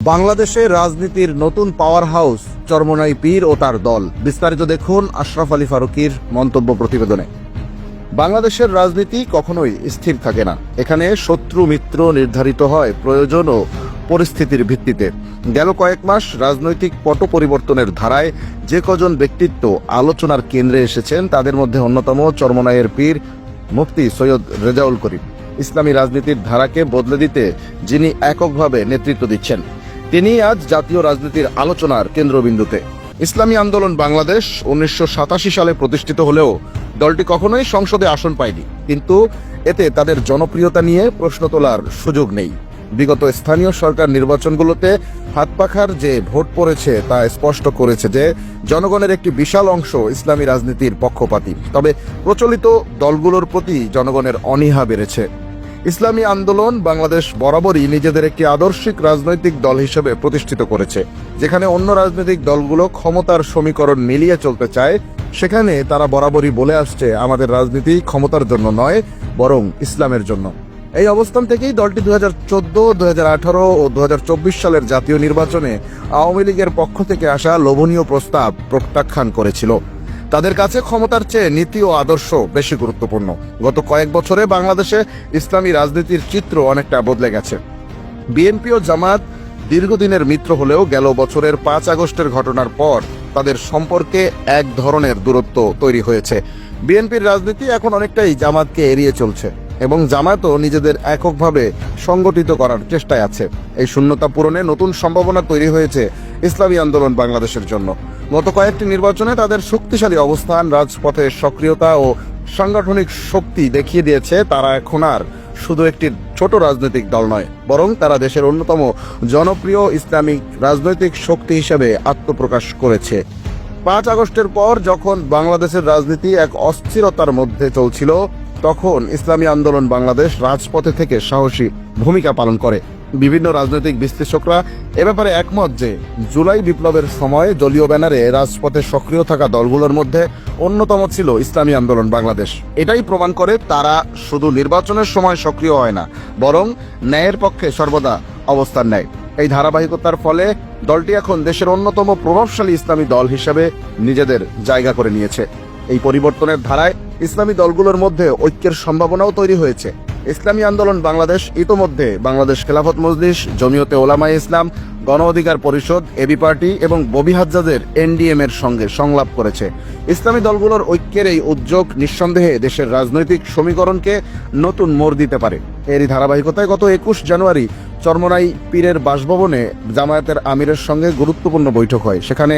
বাংলাদেশে রাজনীতির নতুন পাওয়ার হাউস চরমোনাই পীর ও তার দল। বিস্তারিত দেখুন আশরাফ আলী ফারুকীর মন্তব্য প্রতিবেদনে। বাংলাদেশের রাজনীতি কখনোই স্থির থাকে না। এখানে শত্রু মিত্র নির্ধারিত হয় প্রয়োজন ও পরিস্থিতির ভিত্তিতে। গেল কয়েক মাস রাজনৈতিক পট পরিবর্তনের ধারায় যে কজন ব্যক্তিত্ব আলোচনার কেন্দ্রে এসেছেন তাদের মধ্যে অন্যতম চরমোনাইয়ের পীর মুফতি সৈয়দ রেজাউল করিম। ইসলামী রাজনীতির ধারাকে বদলে দিতে যিনি এককভাবে নেতৃত্ব দিচ্ছেন, তিনি আজ জাতীয় রাজনীতির আলোচনার কেন্দ্রবিন্দুতে। ইসলামী আন্দোলন বাংলাদেশ 1987 সালে প্রতিষ্ঠিত হলেও দলটি কখনোই সংসদে আসন পায়নি, কিন্তু এতে তাদের জনপ্রিয়তা নিয়ে প্রশ্ন তোলার সুযোগ নেই। বিগত স্থানীয় সরকার নির্বাচনগুলোতে হাত পাখার যে ভোট পড়েছে তা স্পষ্ট করেছে যে জনগণের একটি বিশাল অংশ ইসলামী রাজনীতির পক্ষপাতী। তবে প্রচলিত দলগুলোর প্রতি জনগণের অনীহা বেড়েছে। ইসলামী আন্দোলন বাংলাদেশ বরাবরই নিজেদের একটি আদর্শিক রাজনৈতিক দল হিসেবে প্রতিষ্ঠিত করেছে। যেখানে অন্য রাজনৈতিক দলগুলো ক্ষমতার সমীকরণ মিলিয়ে চলতে চায়, সেখানে তারা বরাবরই বলে আসছে, আমাদের রাজনীতি ক্ষমতার জন্য নয়, বরং ইসলামের জন্য। এই অবস্থান থেকেই দলটি 2014, 2018 ও 2024 সালের জাতীয় নির্বাচনে আওয়ামী লীগের পক্ষ থেকে আসা লোভনীয় প্রস্তাব প্রত্যাখ্যান করেছিল। তাদের কাছে ক্ষমতার চেয়ে নীতি ও আদর্শ বেশি গুরুত্বপূর্ণ। গত কয়েক বছরে বাংলাদেশে ইসলামী রাজনীতির চিত্র অনেকটা বদলে গেছে। বিএনপি ও জামায়াত দীর্ঘদিনের মিত্র হলেও গেল বছরের 5 আগস্টের ঘটনার পর তাদের সম্পর্কে এক ধরনের দূরত্ব তৈরি হয়েছে। বিএনপির রাজনীতি এখন অনেকটাই জামায়াতকে এড়িয়ে চলছে এবং জামায়াতও নিজেদের এককভাবে সংগঠিত করার চেষ্টায় আছে। এই শূন্যতা পূরণে নতুন সম্ভাবনা তৈরি হয়েছে ইসলামী আন্দোলন বাংলাদেশের জন্য। গত কয়েকটি নির্বাচনে তাদের শক্তিশালী অবস্থান, রাজপথে সক্রিয়তা ও সাংগঠনিক শক্তি দেখিয়ে দিয়েছে তারা এখন আর শুধু একটি ছোট রাজনৈতিক দল নয়, বরং তারা দেশের অন্যতম জনপ্রিয় ইসলামিক রাজনৈতিক শক্তি হিসেবে আত্মপ্রকাশ করেছে। 5 আগস্টের পর যখন বাংলাদেশের রাজনীতি এক অস্থিরতার মধ্যে চলছিল, তখন ইসলামী আন্দোলন বাংলাদেশ রাজপথে থেকে সাহসী ভূমিকা পালন করে। বিভিন্ন রাজনৈতিক বিশ্লেষকরা এ ব্যাপারে একমত যে জুলাই বিপ্লবের সময় দলীয় ব্যানারে রাজপথে সক্রিয় থাকা দলগুলোর মধ্যে অন্যতম ছিল ইসলামী আন্দোলন বাংলাদেশ। এটাই প্রমাণ করে তারা শুধু নির্বাচনের সময় সক্রিয় হয় না, বরং ন্যায়ের পক্ষে সর্বদা অবস্থান নেয়। এই ধারাবাহিকতার ফলে দলটি এখন দেশের অন্যতম প্রভাবশালী ইসলামী দল হিসেবে নিজেদের জায়গা করে নিয়েছে। এই পরিবর্তনের ধারায় ইসলামী দলগুলোর মধ্যে ঐক্যের সম্ভাবনাও তৈরি হয়েছে। ইসলামী আন্দোলন বাংলাদেশ ইতোমধ্যে বাংলাদেশ খেলাফত মজলিস, জমিয়তে ওলামায়ে ইসলাম, গণ অধিকার পরিষদ, এবি পার্টি এবং ববি হাজ্জাজের এনডিএম এর সঙ্গে সংলাপ করেছে। ইসলামী দলগুলোর ঐক্যের এই উদ্যোগ নিঃসন্দেহে দেশের রাজনৈতিক সমীকরণকে নতুন মোড় দিতে পারে। এরই ধারাবাহিকতায় গত 21 জানুয়ারি চরমোনাই পীরের বাসভবনে জামায়াতের আমিরের সঙ্গে গুরুত্বপূর্ণ বৈঠক হয়। সেখানে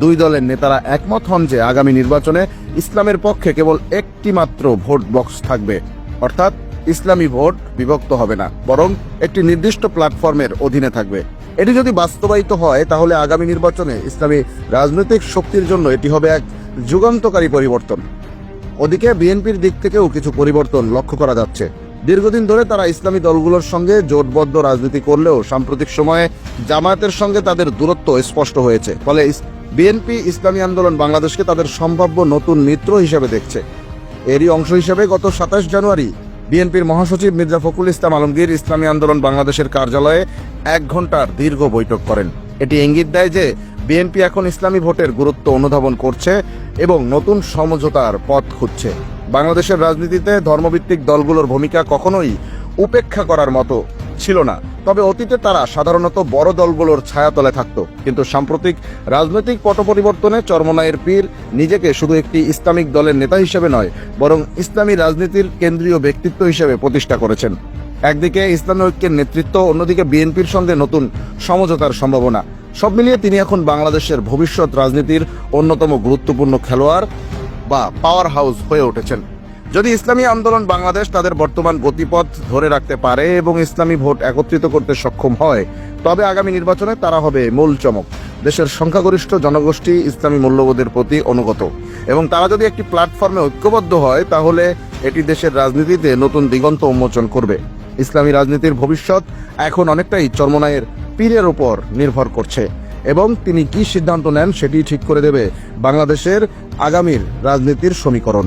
দুই দলের নেতারা একমত হন যে আগামী নির্বাচনে ইসলামের পক্ষে কেবল একটি মাত্র ভোট বক্স থাকবে, অর্থাৎ ইসলামী ভোট বিভক্ত হবে না, বরং একটি নির্দিষ্ট প্ল্যাটফর্মের অধীনে থাকবে। এটি যদি বাস্তবায়িত হয়, তাহলে আগামী নির্বাচনে ইসলামী রাজনৈতিক শক্তির জন্য এটি হবে এক যুগান্তকারী পরিবর্তন। ওদিকে বিএনপির দিক থেকেও কিছু পরিবর্তন লক্ষ্য করা যাচ্ছে। দীর্ঘদিন ধরে তারা ইসলামী দলগুলোর সঙ্গে জোটবদ্ধ রাজনীতি করলেও সাম্প্রতিক সময়ে জামায়াতের সঙ্গে তাদের দূরত্ব স্পষ্ট হয়েছে। ফলে বিএনপি ইসলামী আন্দোলন বাংলাদেশকে তাদের সম্ভাব্য নতুন মিত্র হিসেবে দেখছে। এরই অংশ হিসেবে গত 27 জানুয়ারি বিএনপির মহাসচিব মির্জা ফখরুল ইসলাম আলমগীর ইসলামী আন্দোলন বাংলাদেশের কার্যালয়ে 1 ঘণ্টার দীর্ঘ বৈঠক করেন। এটি ইঙ্গিত দেয় যে বিএনপি এখন ইসলামী ভোটের গুরুত্ব অনুধাবন করছে এবং নতুন সমঝোতার পথ খুঁজছে। বাংলাদেশের রাজনীতিতে ধর্মভিত্তিক দলগুলোর ভূমিকা কখনোই উপেক্ষা করার মতো ছিল না। তবে অতীতে তারা সাধারণত বড় দলগুলোর ছায়াতলে থাকত, কিন্তু সাম্প্রতিক রাজনৈতিক পট পরিবর্তনে চরমোনাইয়ের পীর নিজেকে শুধু একটি ইসলামিক দলের নেতা হিসেবে নয়, বরং ইসলামী রাজনীতির কেন্দ্রীয় ব্যক্তিত্ব হিসেবে প্রতিষ্ঠা করেছেন। একদিকে ইসলামী ঐক্যের নেতৃত্ব, অন্যদিকে বিএনপির সঙ্গে নতুন সমঝোতার সম্ভাবনা। সব মিলিয়ে তিনি এখন বাংলাদেশের ভবিষ্যৎ রাজনীতির অন্যতম গুরুত্বপূর্ণ খেলোয়াড় বা পাওয়ার হাউস হয়ে উঠেছেন। যদি ইসলামী আন্দোলন বাংলাদেশ তাদের বর্তমান গতিপথ ধরে রাখতে পারে এবং ইসলামী ভোট একত্রিত করতে সক্ষম হয়, তবে আগামী নির্বাচনে তারা হবে মূল চমক। দেশের সংখ্যাগরিষ্ঠ জনগোষ্ঠী ইসলামী মূল্যবোধের প্রতি অনুগত এবং তারা যদি একটি প্ল্যাটফর্মে ঐক্যবদ্ধ হয়, তাহলে এটি দেশের রাজনীতিতে নতুন দিগন্ত উন্মোচন করবে। ইসলামী রাজনীতির ভবিষ্যৎ এখন অনেকটাই চরমোনাইয়ের পীরের উপর নির্ভর করছে এবং তিনি কি সিদ্ধান্ত নেন সেটি ঠিক করে দেবে বাংলাদেশের আগামীর রাজনীতির সমীকরণ।